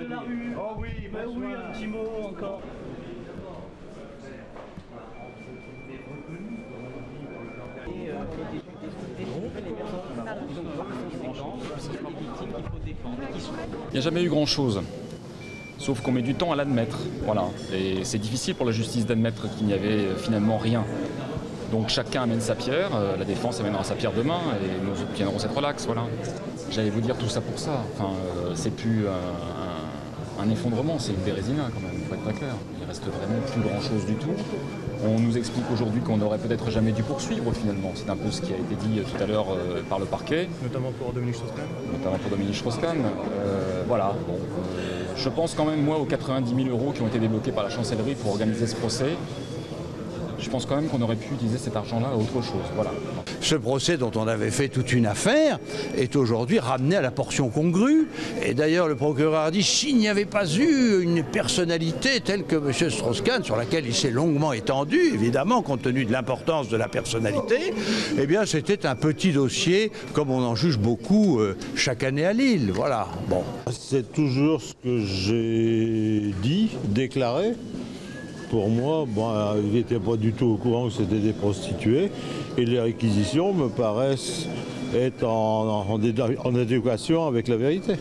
de la rue. Oh oui, Ben oui, un petit mot encore. Il n'y a jamais eu grand-chose, sauf qu'on met du temps à l'admettre. Voilà. Et c'est difficile pour la justice d'admettre qu'il n'y avait finalement rien. Donc chacun amène sa pierre, la défense amènera sa pierre demain et nous obtiendrons cette relaxe. Voilà. J'allais vous dire tout ça pour ça. Enfin, c'est plus un effondrement, c'est une bérésina quand même, il faut être très clair. Il reste vraiment plus grand-chose du tout. On nous explique aujourd'hui qu'on n'aurait peut-être jamais dû poursuivre finalement. C'est un peu ce qui a été dit tout à l'heure par le parquet. Notamment pour Dominique Strauss-Kahn. Notamment pour Dominique Strauss-Kahn. Voilà. Bon, je pense quand même, moi, aux 90 000 € qui ont été débloqués par la chancellerie pour organiser ce procès. Je pense quand même qu'on aurait pu utiliser cet argent-là à autre chose. Voilà. Ce procès dont on avait fait toute une affaire est aujourd'hui ramené à la portion congrue. Et d'ailleurs, le procureur a dit s'il n'y avait pas eu une personnalité telle que M. Strauss-Kahn, sur laquelle il s'est longuement étendu, évidemment, compte tenu de l'importance de la personnalité, eh bien, c'était un petit dossier, comme on en juge beaucoup chaque année à Lille. Voilà. Bon. C'est toujours ce que j'ai dit, déclaré. Pour moi, il n'était pas du tout au courant que c'était des prostituées. Et les réquisitions me paraissent être en adéquation avec la vérité.